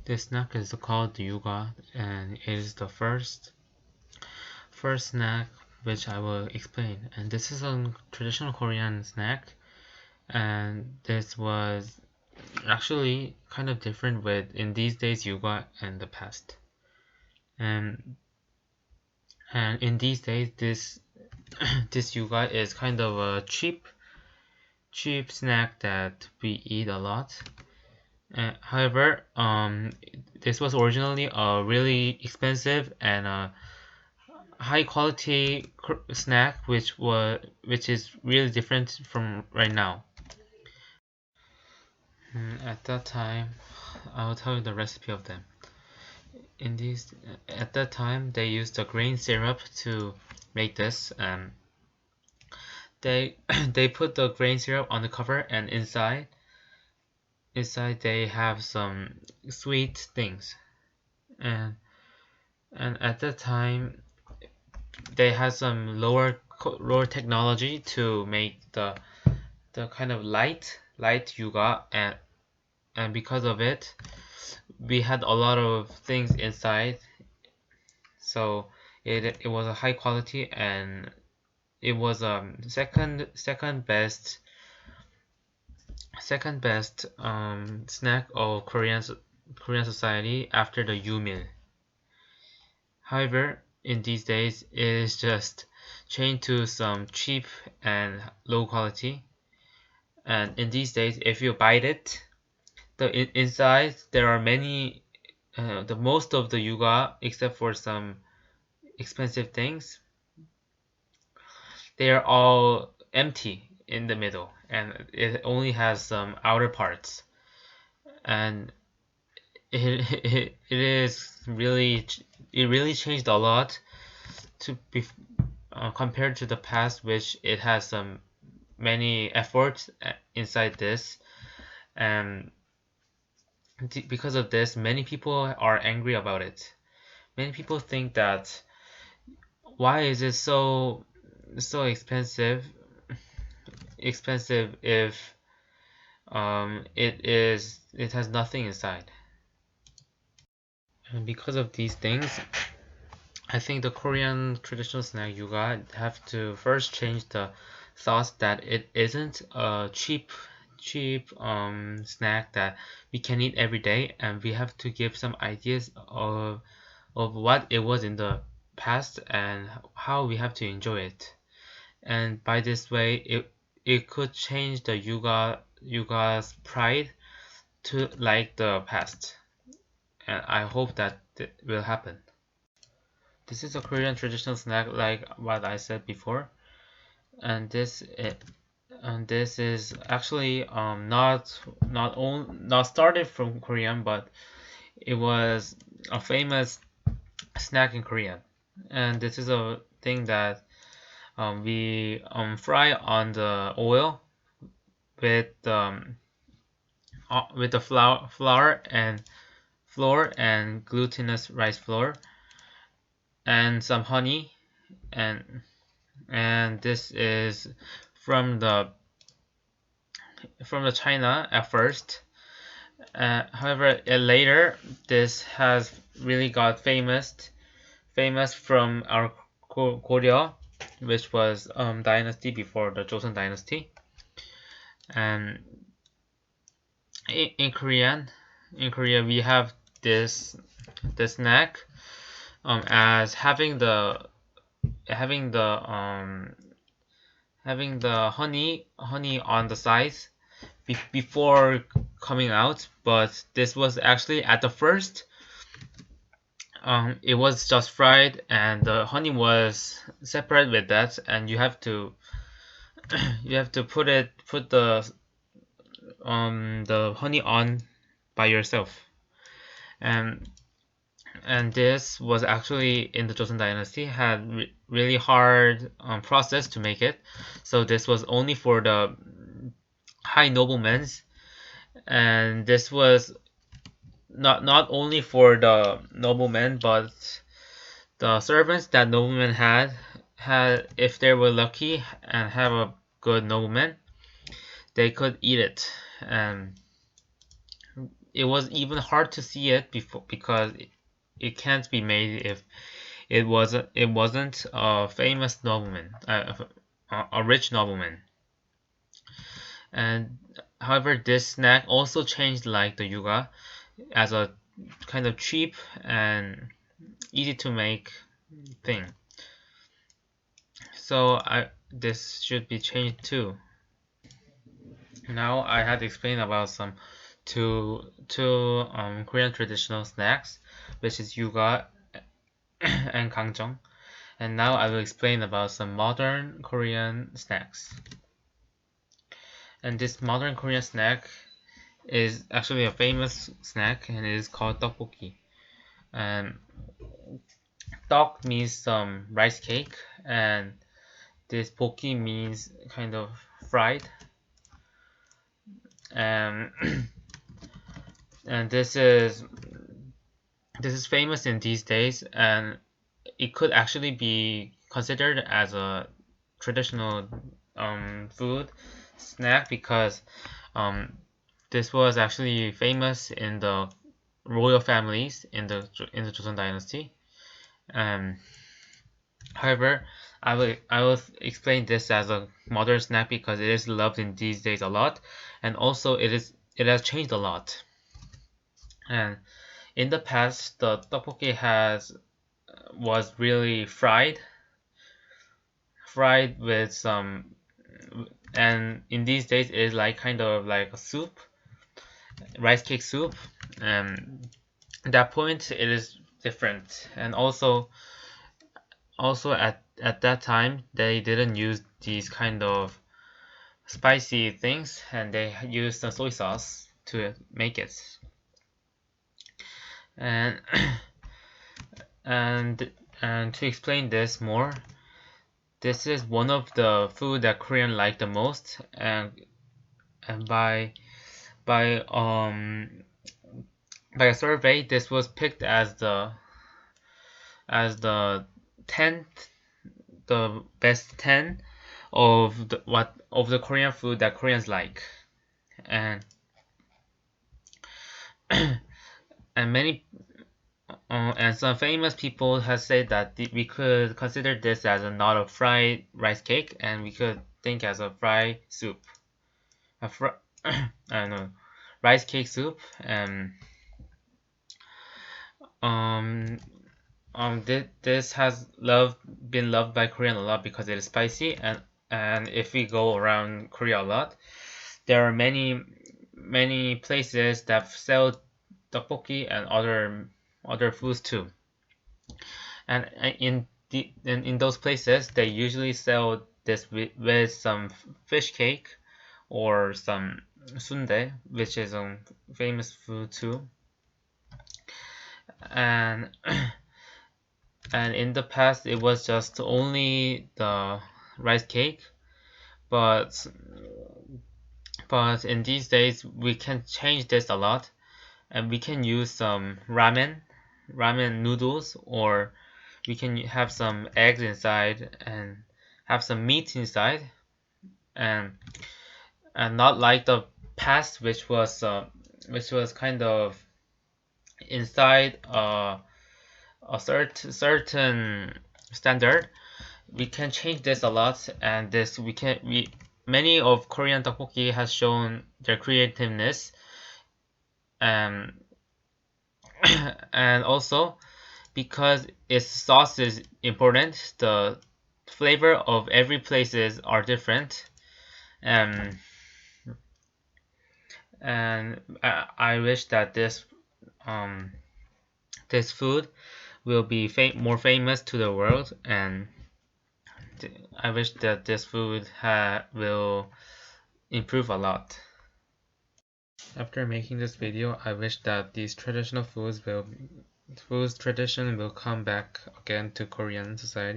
This snack is called yuga, and it is the first snack which I will explain. And this is a traditional Korean snack, and this was actually kind of different with in these days yuga and the past. And in these days this this yuga is kind of a cheap snack that we eat a lot. However, this was originally a really expensive and high quality snack, which is really different from right now. At that time, I will tell you the recipe of them. At that time, they used the grain syrup to make this. They they put the grain syrup on the cover, and inside they have some sweet things. And at that time they had some lower technology to make the kind of light yuga, and because of it we had a lot of things inside, so it was a high quality, and it was second best snack of Korean society after the yu meal. However, in these days it is just changed to some cheap and low quality, and in these days if you bite it, the inside there are many the most of the yuga, except for some expensive things, they are all empty in the middle, and it only has some outer parts, and it really changed a lot to be compared to the past, which it has some many efforts inside this, and because of this many people are angry about it. Many people think that why is it so expensive if it has nothing inside. And because of these things, I think the Korean traditional snack yuga have to first change the thoughts that it isn't a cheap snack that we can eat every day, and we have to give some ideas of what it was in the past and how we have to enjoy it. And by this way it could change the yuga's pride to like the past, and I hope that it will happen. This is a Korean traditional snack like what I said before, and this is actually not started from Korean, but it was a famous snack in Korea. And this is a thing that we fry on the oil with the flour and glutinous rice flour and some honey, and this is from the China at first. However, later this has really got famous from our Korea, which was dynasty before the Joseon dynasty. And in Korea we have this snack as having the honey on the sides before coming out, but this was actually at the first it was just fried and the honey was separate with that, and you have to put the honey on by yourself. And this was actually in the Joseon dynasty had really hard process to make it, so this was only for the high noblemen, and this was not only for the noblemen, but the servants that noblemen had if they were lucky and have a good nobleman, they could eat it. And it was even hard to see it before because it can't be made if it wasn't a famous nobleman, a rich nobleman. And however, this snack also changed like the yuga as a kind of cheap and easy to make thing. So this should be changed too. Now I had to explain about some two Korean traditional snacks, which is yuga and kangjong. And now I will explain about some modern Korean snacks. And this modern Korean snack is actually a famous snack, and it is called tteokbokki. And tteok means some rice cake, and this bokki means kind of fried. And and this is famous in these days, and it could actually be considered as a traditional food snack because um, this was actually famous in the royal families in the Joseon dynasty. Um, However, I will explain this as a modern snack because it is loved in these days a lot, and also it has changed a lot. And in the past, the tteokbokki was really fried with some, and in these days it is like kind of like a soup, rice cake soup. And at that point it is different, and also at that time they didn't use these kind of spicy things, and they used the soy sauce to make it. And and and to explain this more, this is one of the food that Korean like the most, and by by a survey, this was picked as the 10th, the best 10 of the Korean food that Koreans like. And and many and some famous people have said that we could consider this as not a fried rice cake, and we could think as a fried soup, I don't know, rice cake soup. And um this has been loved by Korean a lot because it is spicy, and if we go around Korea a lot, there are many places that sell tteokbokki and other foods too. And in those places, they usually sell this with some fish cake or some sundae, which is a famous food too. And and in the past, it was just only the rice cake, but in these days we can change this a lot, and we can use some ramen noodles, or we can have some eggs inside and have some meat inside, and not like the past, which was kind of inside a certain standard. We can change this a lot, and this we many of Korean tteokbokki has shown their creativeness. um and also because its sauce is important, the flavor of every places are different. um and I wish that this food will be more famous to the world, and I wish that this food will improve a lot. After making this video, I wish that these traditional foods tradition will come back again to Korean society.